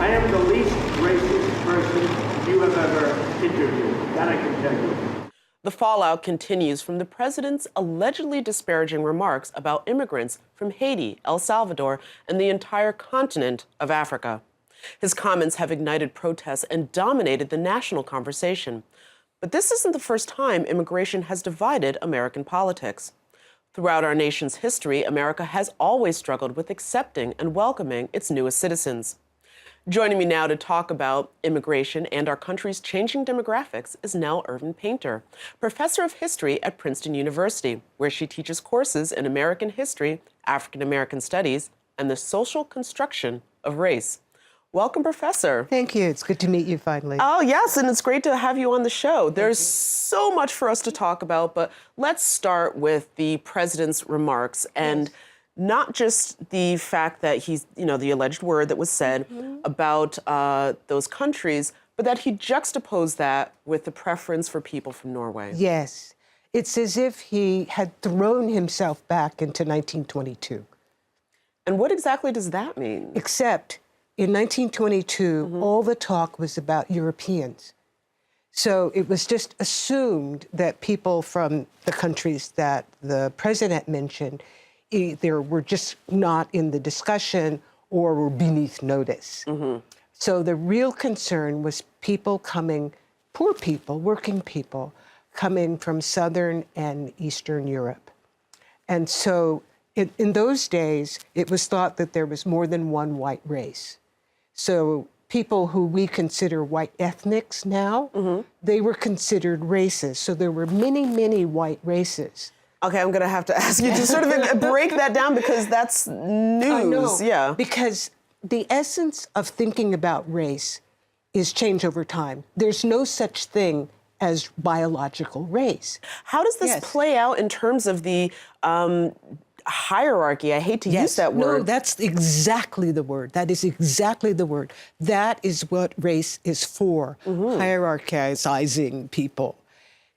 I am the least racist person you have ever interviewed. That I can tell you. The fallout continues from the president's allegedly disparaging remarks about immigrants from Haiti, El Salvador, and the entire continent of Africa. His comments have ignited protests and dominated the national conversation. But this isn't the first time immigration has divided American politics. Throughout our nation's history, America has always struggled with accepting and welcoming its newest citizens. Joining me now to talk about immigration and our country's changing demographics is Nell Irvin Painter, professor of history at Princeton University, where she teaches courses in American history, African American studies, and the social construction of race. Welcome, Professor. Thank you. It's good to meet you finally. Oh, yes, and it's great to have you on the show. There's so much for us to talk about, but let's start with the president's remarks and not just the fact that he's, the alleged word that was said about those countries, but that he juxtaposed that with the preference for people from Norway. Yes. It's as if he had thrown himself back into 1922. And what exactly does that mean? Except in 1922, all the talk was about Europeans. So it was just assumed that people from the countries that the president mentioned either were just not in the discussion or were beneath notice. So the real concern was people coming, poor people, working people, coming from Southern and Eastern Europe. And so in those days, it was thought that there was more than one white race. So people who we consider white ethnics now, they were considered races. So there were many, many white races. Okay, I'm gonna have to ask you to sort of break that down because that's news. I know, yeah. Because the essence of thinking about race is change over time. There's no such thing as biological race. How does this play out in terms of the hierarchy? I hate to use that word. No, that's exactly the word. That is exactly the word. That is what race is for, hierarchizing people.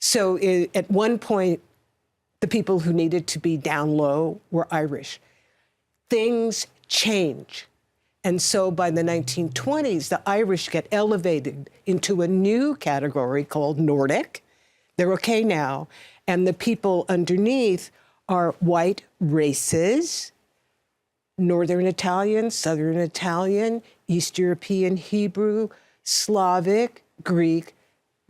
So at one point, the people who needed to be down low were Irish. Things change. And so by the 1920s, the Irish get elevated into a new category called Nordic. They're okay now. And the people underneath are white races, Northern Italian, Southern Italian, East European Hebrew, Slavic, Greek,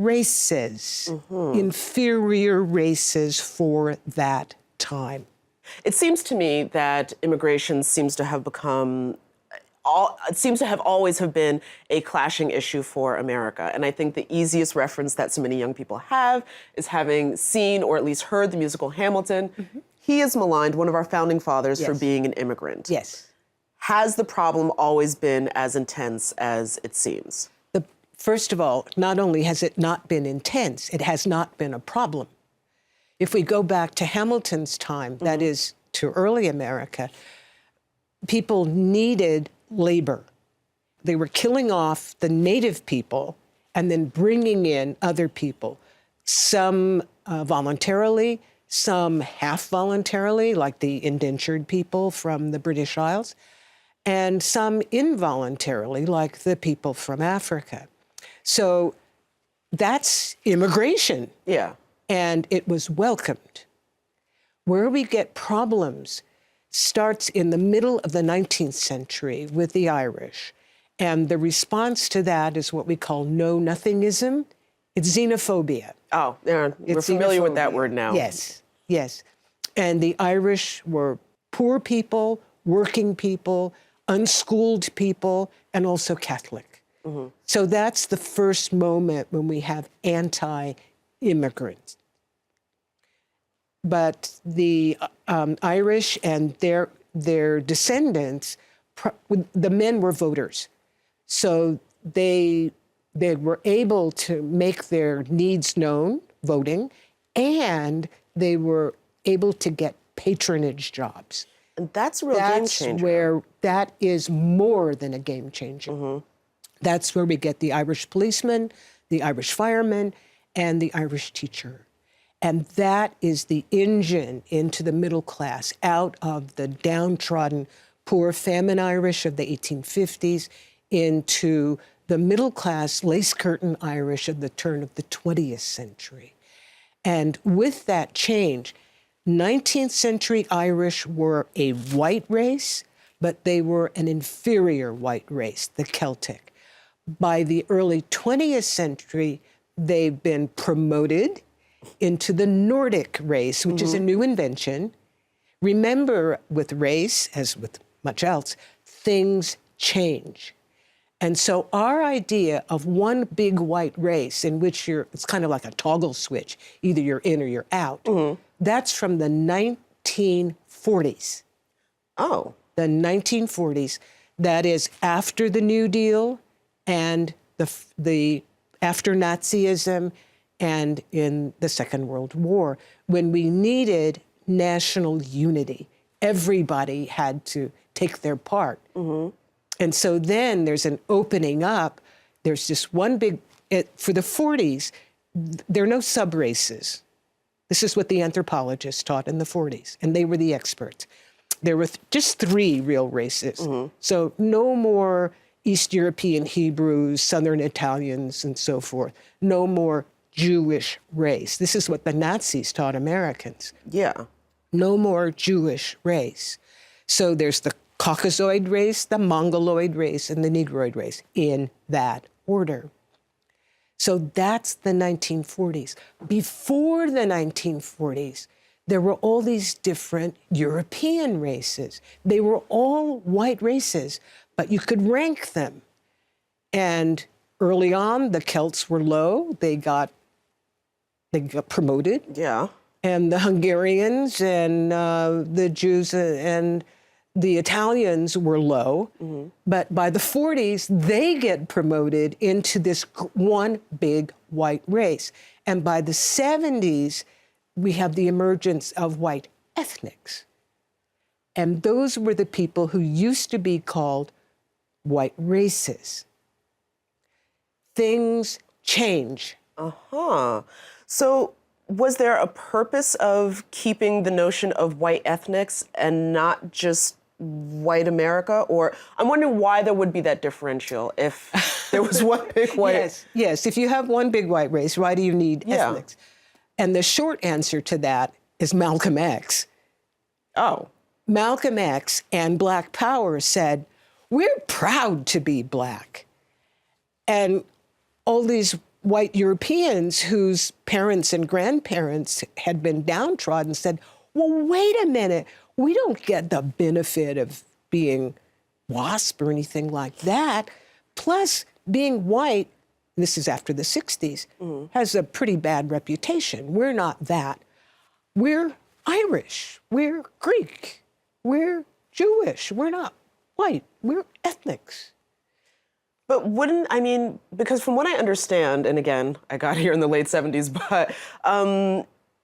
races, inferior races for that time. It seems to me that immigration seems to have always have been a clashing issue for America. And I think the easiest reference that so many young people have is having seen or at least heard the musical Hamilton. He is maligned, one of our founding fathers, for being an immigrant. Yes. Has the problem always been as intense as it seems? First of all, not only has it not been intense, it has not been a problem. If we go back to Hamilton's time, that is to early America, people needed labor. They were killing off the native people and then bringing in other people, some voluntarily, some half voluntarily, like the indentured people from the British Isles, and some involuntarily, like the people from Africa. So that's immigration. Yeah. And it was welcomed. Where we get problems starts in the middle of the 19th century with the Irish. And the response to that is what we call know-nothingism. It's xenophobia. Oh, yeah, we're familiar with that word now. Yes, yes. And the Irish were poor people, working people, unschooled people, and also Catholic. So that's the first moment when we have anti-immigrants. But the Irish and their descendants, the men were voters. So they were able to make their needs known, voting, and they were able to get patronage jobs. And that's a real game changer. That is more than a game changer. That's where we get the Irish policeman, the Irish fireman, and the Irish teacher. And that is the engine into the middle class, out of the downtrodden, poor famine Irish of the 1850s into the middle-class lace-curtain Irish of the turn of the 20th century. And with that change, 19th century Irish were a white race, but they were an inferior white race, the Celtic. By the early 20th century, they've been promoted into the Nordic race, which is a new invention. Remember, with race, as with much else, things change. And so our idea of one big white race in which it's kind of like a toggle switch, either you're in or you're out, that's from the 1940s. Oh. The 1940s. That is after the New Deal and the after Nazism and in the Second World War, when we needed national unity. Everybody had to take their part. And so then there's an opening up. There's just one big, for the 40s, there are no sub-races. This is what the anthropologists taught in the 40s, and they were the experts. There were just three real races. So no more East European Hebrews, Southern Italians, and so forth. No more Jewish race. This is what the Nazis taught Americans. Yeah. No more Jewish race. So there's the Caucasoid race, the Mongoloid race, and the Negroid race in that order. So that's the 1940s. Before the 1940s, there were all these different European races. They were all white races, but you could rank them. And early on, the Celts were low. They got promoted. Yeah. And the Hungarians and the Jews and the Italians were low. But by the 40s, they get promoted into this one big white race. And by the 70s, we have the emergence of white ethnics. And those were the people who used to be called white races. Things change. So was there a purpose of keeping the notion of white ethnics and not just white America? Or I'm wondering why there would be that differential if there was one big white... Yes. If you have one big white race, why do you need ethnics? And the short answer to that is Malcolm X. Oh. Malcolm X and Black Power said, we're proud to be Black. And all these white Europeans whose parents and grandparents had been downtrodden said, well, wait a minute, we don't get the benefit of being WASP or anything like that. Plus, being white, this is after the 60s, has a pretty bad reputation. We're not that. We're Irish, we're Greek, we're Jewish, we're not white, we're ethnics. But because from what I understand, and again, I got here in the late 70s, but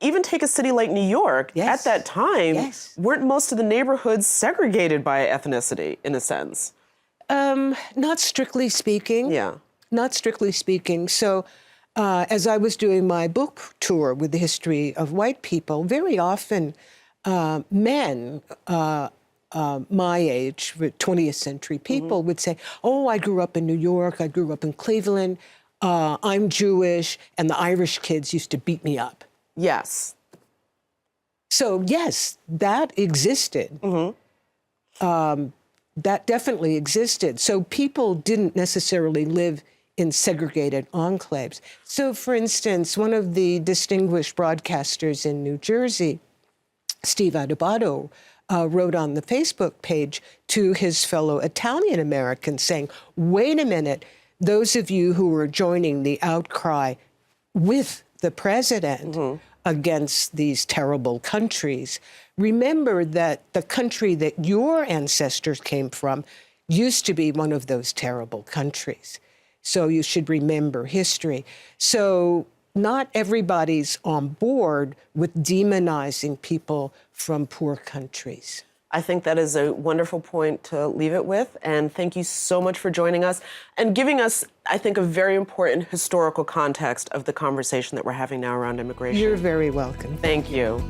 even take a city like New York, at that time, weren't most of the neighborhoods segregated by ethnicity, in a sense? Not strictly speaking. Yeah. Not strictly speaking. So as I was doing my book tour with the history of white people, very often men my age, 20th century people would say, oh, I grew up in New York, I grew up in Cleveland, I'm Jewish, and the Irish kids used to beat me up. Yes. So yes, that existed. That definitely existed. So people didn't necessarily live in segregated enclaves. So for instance, one of the distinguished broadcasters in New Jersey, Steve Adubato, wrote on the Facebook page to his fellow Italian Americans saying, wait a minute, those of you who are joining the outcry with the president against these terrible countries, remember that the country that your ancestors came from used to be one of those terrible countries. So you should remember history. So not everybody's on board with demonizing people from poor countries. I think that is a wonderful point to leave it with. And thank you so much for joining us and giving us, I think, a very important historical context of the conversation that we're having now around immigration. You're very welcome. Thank you.